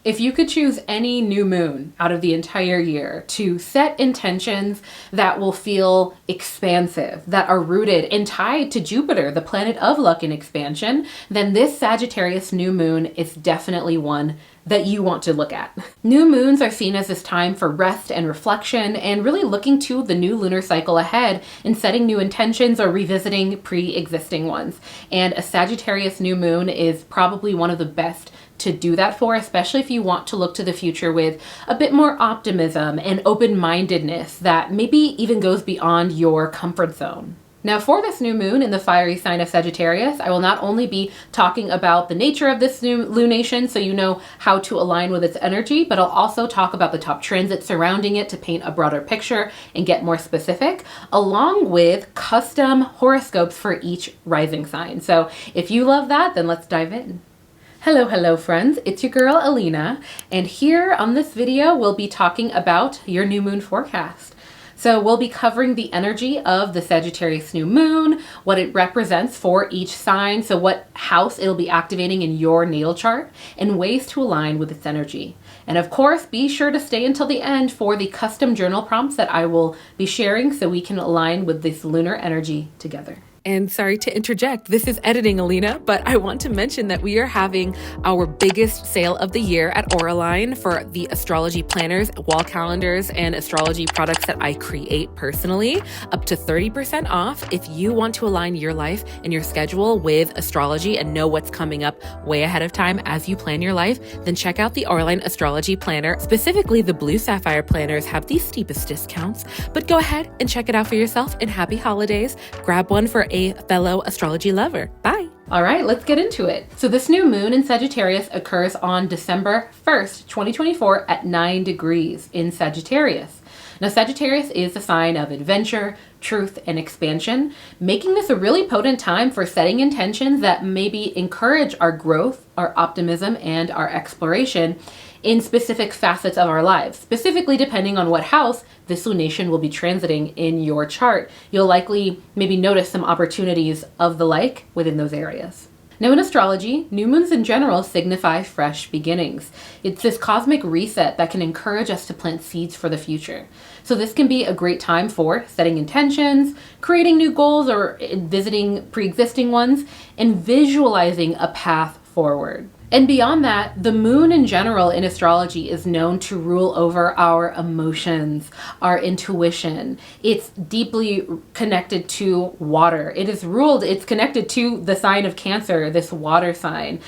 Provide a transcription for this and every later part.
If you could choose any new moon out of the entire year to set intentions that will feel expansive, that are rooted and tied to Jupiter, the planet of luck and expansion, then this Sagittarius new moon is definitely one that you want to look at. New moons are seen as this time for rest and reflection and really looking to the new lunar cycle ahead and setting new intentions or revisiting pre-existing ones. And a Sagittarius new moon is probably one of the best to do that for, especially if you want to look to the future with a bit more optimism and open-mindedness that maybe even goes beyond your comfort zone. Now for this new moon in the fiery sign of Sagittarius, I will not only be talking about the nature of this new lunation so you know how to align with its energy, but I'll also talk about the top transits surrounding it to paint a broader picture and get more specific, along with custom horoscopes for each rising sign. So if you love that, then let's dive in. Hello friends, it's your girl Alina, and here on this video we'll be talking about your new moon forecast. So we'll be covering the energy of the Sagittarius new moon, what it represents for each sign, so what house it'll be activating in your natal chart, and ways to align with its energy. And of course, be sure to stay until the end for the custom journal prompts that I will be sharing so we can align with this lunar energy together. And sorry to interject, this is editing Alina, but I want to mention that we are having our biggest sale of the year at Auraline for the astrology planners, wall calendars, and astrology products that I create personally, up to 30% off. If you want to align your life and your schedule with astrology and know what's coming up way ahead of time as you plan your life, then check out the Auraline astrology planner. Specifically, the blue sapphire planners have the steepest discounts, but go ahead and check it out for yourself, and happy holidays. Grab one for a fellow astrology lover. Bye. All right, let's get into it. So this new moon in Sagittarius occurs on December 1st, 2024 at 9 degrees in Sagittarius. Now Sagittarius is a sign of adventure, truth, and expansion, making this a really potent time for setting intentions that maybe encourage our growth, our optimism, and our exploration in specific facets of our lives, specifically depending on what house this lunation will be transiting in your chart. You'll likely maybe notice some opportunities of the like within those areas. Now in astrology, new moons in general signify fresh beginnings. It's this cosmic reset that can encourage us to plant seeds for the future. So this can be a great time for setting intentions, creating new goals, or visiting pre-existing ones, and visualizing a path forward. And beyond that, the moon in general in astrology is known to rule over our emotions, our intuition. It's deeply connected to water. It's connected to the sign of Cancer, this water sign.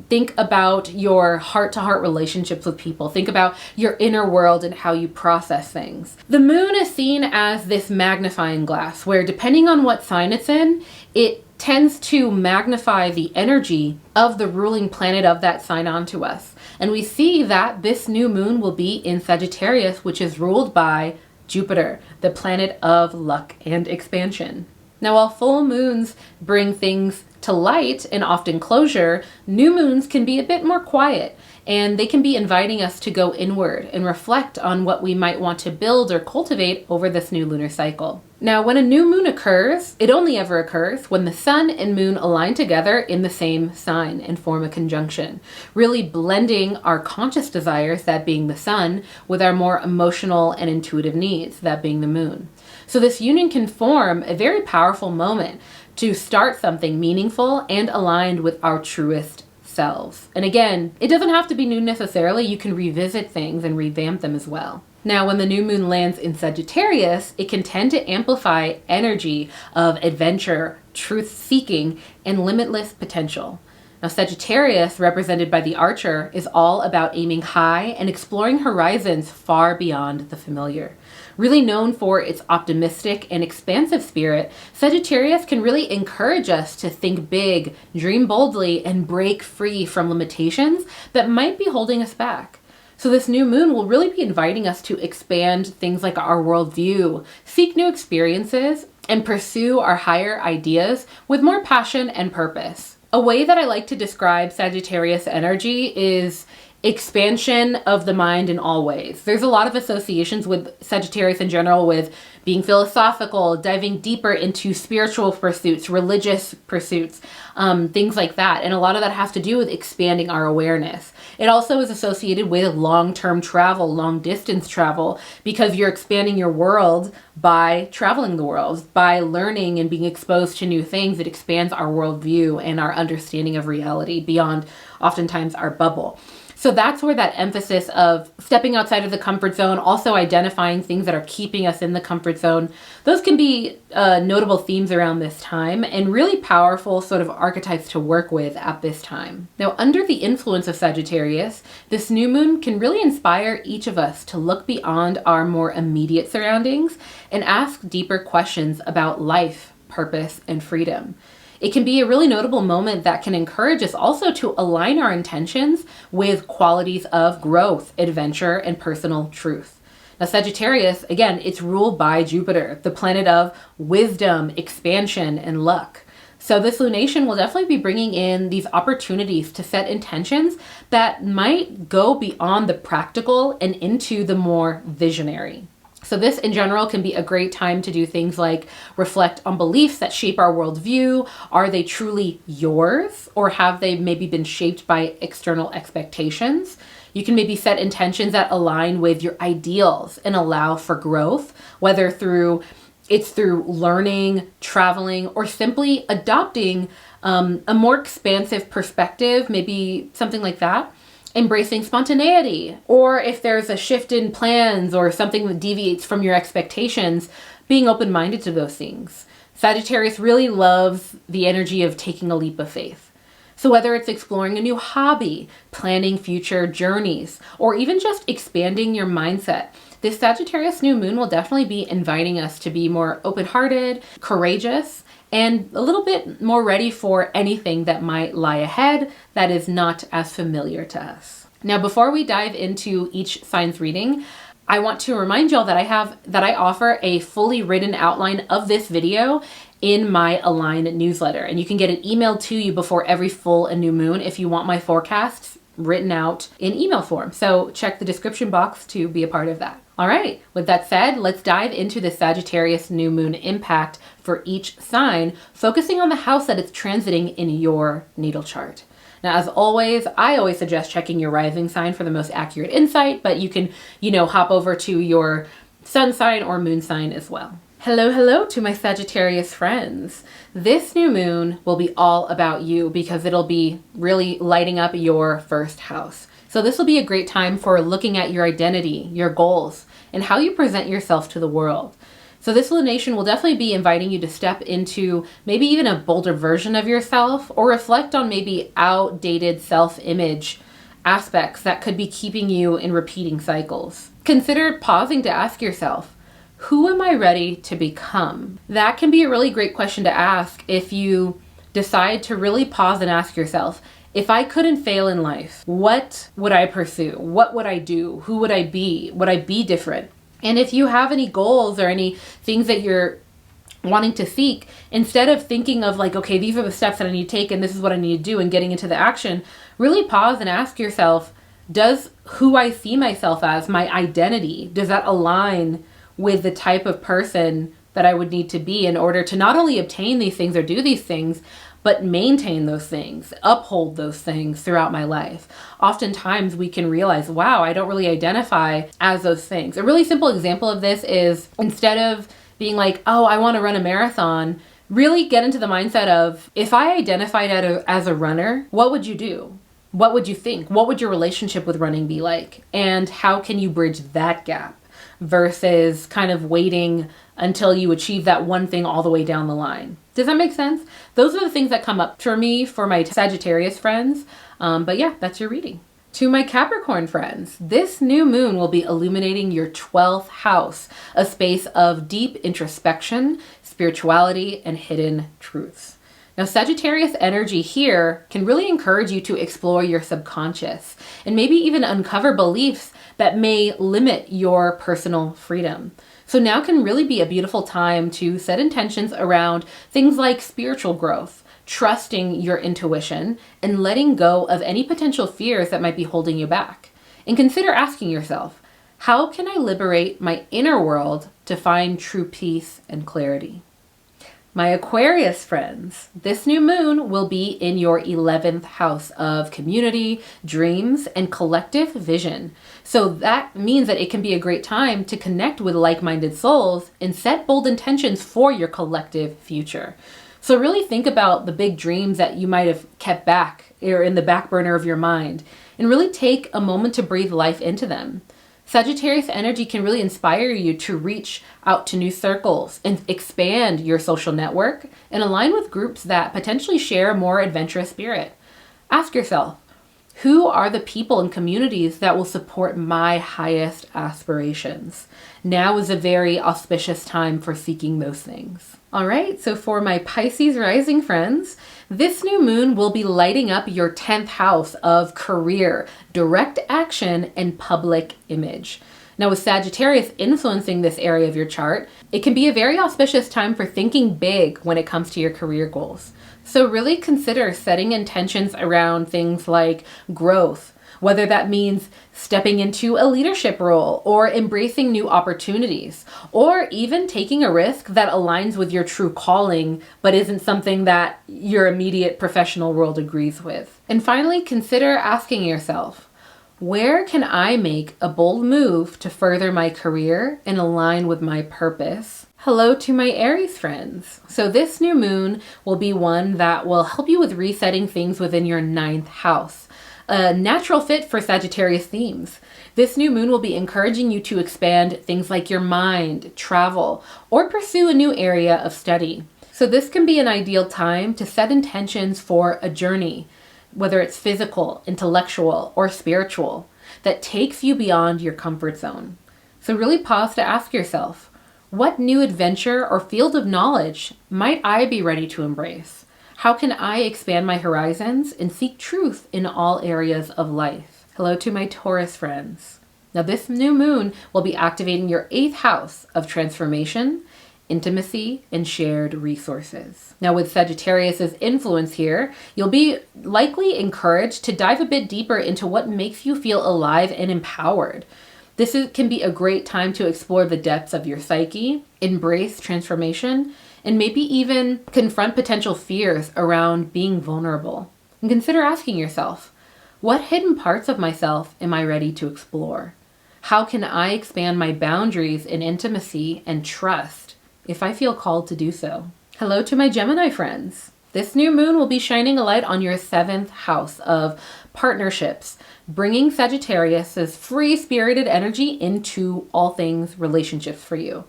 Think about your heart-to-heart relationships with people. Think about your inner world and how you process things. The moon is seen as this magnifying glass where, depending on what sign it's in, it tends to magnify the energy of the ruling planet of that sign onto us. And we see that this new moon will be in Sagittarius, which is ruled by Jupiter, the planet of luck and expansion. Now, while full moons bring things to light and often closure, new moons can be a bit more quiet, and they can be inviting us to go inward and reflect on what we might want to build or cultivate over this new lunar cycle. Now, when a new moon occurs, it only ever occurs when the sun and moon align together in the same sign and form a conjunction, really blending our conscious desires, that being the sun, with our more emotional and intuitive needs, that being the moon. So this union can form a very powerful moment to start something meaningful and aligned with our truest selves. And again, it doesn't have to be new necessarily. You can revisit things and revamp them as well. Now, when the new moon lands in Sagittarius, it can tend to amplify energy of adventure, truth-seeking, and limitless potential. Now, Sagittarius, represented by the Archer, is all about aiming high and exploring horizons far beyond the familiar. Really known for its optimistic and expansive spirit, Sagittarius can really encourage us to think big, dream boldly, and break free from limitations that might be holding us back. So this new moon will really be inviting us to expand things like our worldview, seek new experiences, and pursue our higher ideas with more passion and purpose. A way that I like to describe Sagittarius energy is expansion of the mind in all ways. There's a lot of associations with Sagittarius in general with being philosophical, diving deeper into spiritual pursuits, religious pursuits, things like that. And a lot of that has to do with expanding our awareness. It also is associated with long-term travel, long-distance travel, because you're expanding your world by traveling the world, by learning and being exposed to new things. It expands our worldview and our understanding of reality beyond oftentimes our bubble. So that's where that emphasis of stepping outside of the comfort zone, also identifying things that are keeping us in the comfort zone, those can be notable themes around this time and really powerful sort of archetypes to work with at this time. Now, under the influence of Sagittarius, this new moon can really inspire each of us to look beyond our more immediate surroundings and ask deeper questions about life, purpose, and freedom. It can be a really notable moment that can encourage us also to align our intentions with qualities of growth, adventure, and personal truth. Now, Sagittarius, again, it's ruled by Jupiter, the planet of wisdom, expansion, and luck. So this lunation will definitely be bringing in these opportunities to set intentions that might go beyond the practical and into the more visionary. So this in general can be a great time to do things like reflect on beliefs that shape our worldview. Are they truly yours, or have they maybe been shaped by external expectations? You can maybe set intentions that align with your ideals and allow for growth, whether through learning, traveling, or simply adopting a more expansive perspective, maybe something like that. Embracing spontaneity, or if there's a shift in plans or something that deviates from your expectations, being open-minded to those things. Sagittarius really loves the energy of taking a leap of faith. So whether it's exploring a new hobby, planning future journeys, or even just expanding your mindset, this Sagittarius new moon will definitely be inviting us to be more open-hearted, courageous, and a little bit more ready for anything that might lie ahead that is not as familiar to us. Now, before we dive into each sign's reading, I want to remind y'all that I offer a fully written outline of this video in my Align newsletter, and you can get it emailed to you before every full and new moon if you want my forecasts written out in email form. So check the description box to be a part of that. All right, with that said, let's dive into the Sagittarius new moon impact for each sign, focusing on the house that it's transiting in your natal chart. Now, as always, I always suggest checking your rising sign for the most accurate insight, but you can, hop over to your sun sign or moon sign as well. Hello to my Sagittarius friends. This new moon will be all about you because it'll be really lighting up your first house. So this will be a great time for looking at your identity, your goals, and how you present yourself to the world. So this lunation will definitely be inviting you to step into maybe even a bolder version of yourself, or reflect on maybe outdated self-image aspects that could be keeping you in repeating cycles. Consider pausing to ask yourself, who am I ready to become? That can be a really great question to ask if you decide to really pause and ask yourself, if I couldn't fail in life, what would I pursue? What would I do? Who would I be? Would I be different? And if you have any goals or any things that you're wanting to seek, instead of thinking of like, okay, these are the steps that I need to take and this is what I need to do and getting into the action, really pause and ask yourself, does who I see myself as, my identity, does that align with the type of person that I would need to be in order to not only obtain these things or do these things, but maintain those things, uphold those things throughout my life. Oftentimes we can realize, wow, I don't really identify as those things. A really simple example of this is, instead of being like, oh, I want to run a marathon, really get into the mindset of, if I identified as a runner, what would you do? What would you think? What would your relationship with running be like? And how can you bridge that gap versus kind of waiting until you achieve that one thing all the way down the line? Does that make sense? Those are the things that come up for me for my Sagittarius friends. But yeah, that's your reading. To my Capricorn friends, this new moon will be illuminating your 12th house, a space of deep introspection, spirituality, and hidden truths. Now, Sagittarius energy here can really encourage you to explore your subconscious and maybe even uncover beliefs that may limit your personal freedom. So now can really be a beautiful time to set intentions around things like spiritual growth, trusting your intuition, and letting go of any potential fears that might be holding you back. And consider asking yourself, how can I liberate my inner world to find true peace and clarity? My Aquarius friends, this new moon will be in your 11th house of community, dreams, and collective vision. So that means that it can be a great time to connect with like-minded souls and set bold intentions for your collective future. So really think about the big dreams that you might have kept back or in the back burner of your mind, and really take a moment to breathe life into them. Sagittarius energy can really inspire you to reach out to new circles and expand your social network and align with groups that potentially share a more adventurous spirit. Ask yourself, who are the people and communities that will support my highest aspirations? Now is a very auspicious time for seeking those things. All right, so for my Pisces rising friends, this new moon will be lighting up your 10th house of career, direct action, and public image. Now with Sagittarius influencing this area of your chart, it can be a very auspicious time for thinking big when it comes to your career goals. So really consider setting intentions around things like growth, whether that means stepping into a leadership role or embracing new opportunities, or even taking a risk that aligns with your true calling but isn't something that your immediate professional world agrees with. And finally, consider asking yourself, where can I make a bold move to further my career and align with my purpose? Hello to my Aries friends. So this new moon will be one that will help you with resetting things within your 9th house. A natural fit for Sagittarius themes. This new moon will be encouraging you to expand things like your mind, travel, or pursue a new area of study. So this can be an ideal time to set intentions for a journey, whether it's physical, intellectual, or spiritual, that takes you beyond your comfort zone. So really pause to ask yourself, what new adventure or field of knowledge might I be ready to embrace? How can I expand my horizons and seek truth in all areas of life? Hello to my Taurus friends. Now this new moon will be activating your 8th house of transformation, intimacy, and shared resources. Now with Sagittarius's influence here, you'll be likely encouraged to dive a bit deeper into what makes you feel alive and empowered. Can be a great time to explore the depths of your psyche, embrace transformation, and maybe even confront potential fears around being vulnerable. And consider asking yourself, what hidden parts of myself am I ready to explore? How can I expand my boundaries in intimacy and trust if I feel called to do so? Hello to my Gemini friends. This new moon will be shining a light on your 7th house of partnerships, bringing Sagittarius's free-spirited energy into all things relationships for you.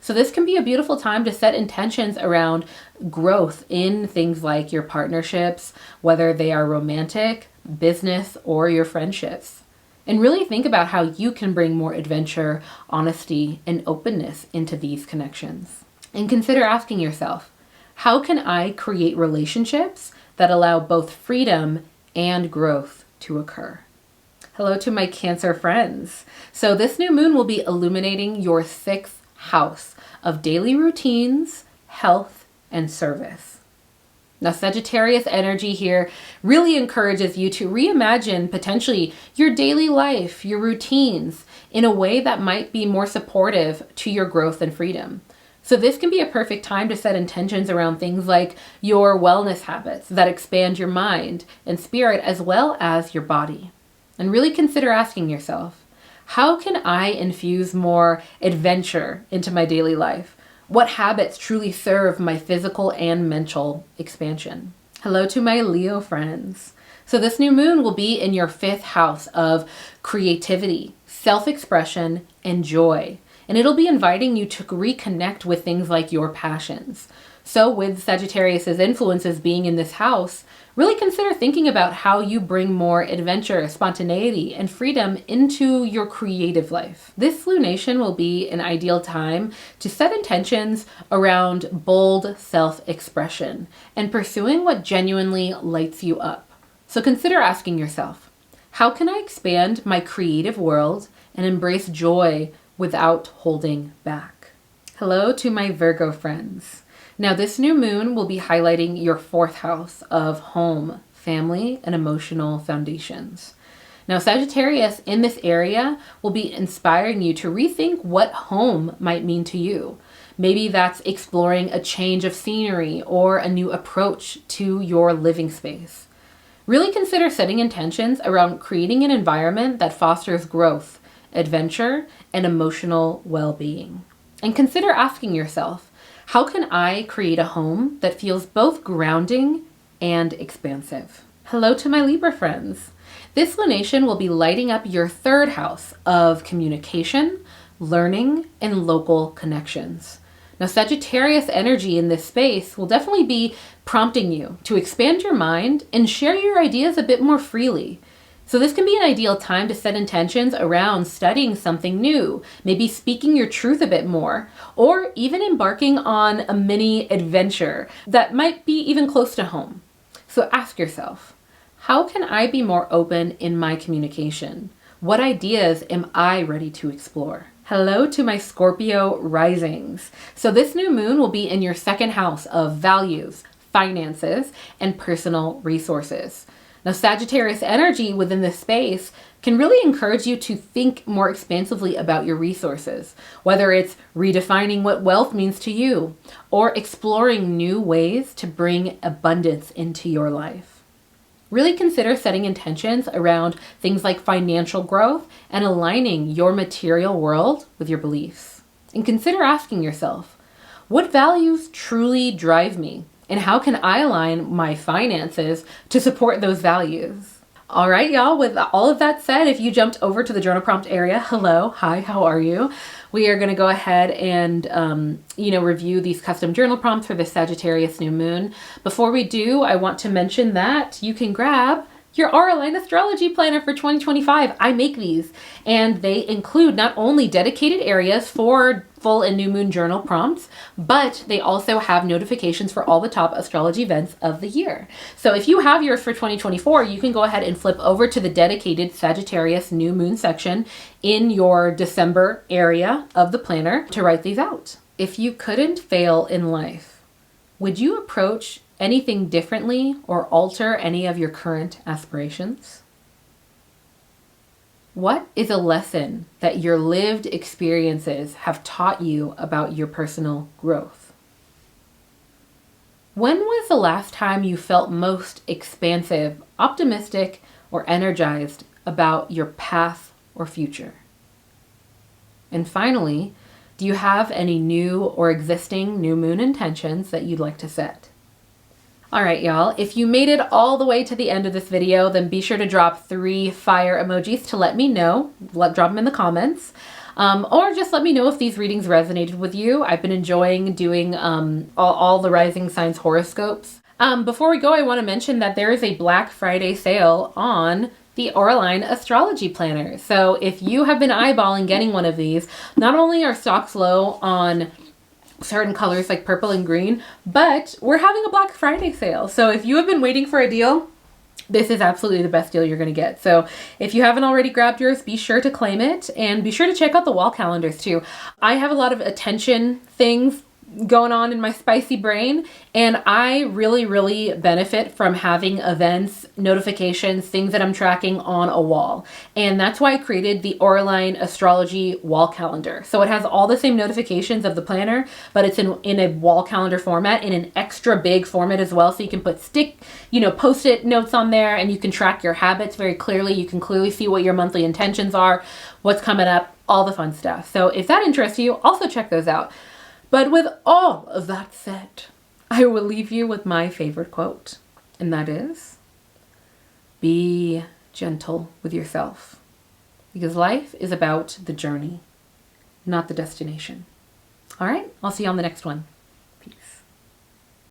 So this can be a beautiful time to set intentions around growth in things like your partnerships, whether they are romantic, business, or your friendships. And really think about how you can bring more adventure, honesty, and openness into these connections. And consider asking yourself, how can I create relationships that allow both freedom and growth to occur? Hello to my Cancer friends. So this new moon will be illuminating your 6th house of daily routines, health, and service. Now Sagittarius energy here really encourages you to reimagine potentially your daily life, your routines, in a way that might be more supportive to your growth and freedom. So this can be a perfect time to set intentions around things like your wellness habits that expand your mind and spirit as well as your body. And really consider asking yourself, how can I infuse more adventure into my daily life? What habits truly serve my physical and mental expansion? Hello to my Leo friends. So this new moon will be in your 5th house of creativity, self-expression, and joy. And it'll be inviting you to reconnect with things like your passions. So with Sagittarius's influences being in this house, really consider thinking about how you bring more adventure, spontaneity, and freedom into your creative life. This lunation will be an ideal time to set intentions around bold self-expression and pursuing what genuinely lights you up. So consider asking yourself, how can I expand my creative world and embrace joy without holding back? Hello to my Virgo friends. Now, this new moon will be highlighting your fourth house of home, family, and emotional foundations. Now, Sagittarius in this area will be inspiring you to rethink what home might mean to you. Maybe that's exploring a change of scenery or a new approach to your living space. Really consider setting intentions around creating an environment that fosters growth, adventure, and emotional well-being. And consider asking yourself, how can I create a home that feels both grounding and expansive? Hello to my Libra friends. This lunation will be lighting up your third house of communication, learning, and local connections. Now, Sagittarius energy in this space will definitely be prompting you to expand your mind and share your ideas a bit more freely. So this can be an ideal time to set intentions around studying something new, maybe speaking your truth a bit more, or even embarking on a mini adventure that might be even close to home. So ask yourself, how can I be more open in my communication? What ideas am I ready to explore? Hello to my Scorpio risings. So this new moon will be in your second house of values, finances, and personal resources. Now, Sagittarius energy within this space can really encourage you to think more expansively about your resources, whether it's redefining what wealth means to you or exploring new ways to bring abundance into your life. Really consider setting intentions around things like financial growth and aligning your material world with your beliefs. And consider asking yourself, what values truly drive me? And how can I align my finances to support those values? All right, y'all, with all of that said, if you jumped over to the journal prompt area, hello, hi, how are you? We are going to go ahead and, review these custom journal prompts for the Sagittarius New Moon. Before we do, I want to mention that you can grab your Aura Astrology Planner for 2025. I make these, and they include not only dedicated areas for full and new moon journal prompts, but they also have notifications for all the top astrology events of the year. So if you have yours for 2024, you can go ahead and flip over to the dedicated Sagittarius New Moon section in your December area of the planner to write these out. If you couldn't fail in life, would you approach anything differently or alter any of your current aspirations? What is a lesson that your lived experiences have taught you about your personal growth? When was the last time you felt most expansive, optimistic, or energized about your path or future? And finally, do you have any new or existing new moon intentions that you'd like to set? All right, y'all, if you made it all the way to the end of this video, then be sure to drop 3 fire emojis to let me know. Drop them in the comments. Or just let me know if these readings resonated with you. I've been enjoying doing all the rising signs horoscopes. Before we go, I want to mention that there is a Black Friday sale on the Aura Astrology Planner. So if you have been eyeballing getting one of these, not only are stocks low on certain colors like purple and green, but we're having a Black Friday sale. So if you have been waiting for a deal, this is absolutely the best deal you're going to get. So if you haven't already grabbed yours, be sure to claim it, and be sure to check out the wall calendars too. I have a lot of attention things going on in my spicy brain, and I really benefit from having events, notifications, things that I'm tracking on a wall. And that's why I created the Auraline Astrology wall calendar. So it has all the same notifications of the planner, but it's in a wall calendar format, in an extra big format as well. So you can put post-it notes on there, and you can track your habits very clearly. You can clearly see what your monthly intentions are, what's coming up, all the fun stuff. So if that interests you, also check those out. But with all of that said, I will leave you with my favorite quote, and that is, be gentle with yourself, because life is about the journey, not the destination. All right, I'll see you on the next one.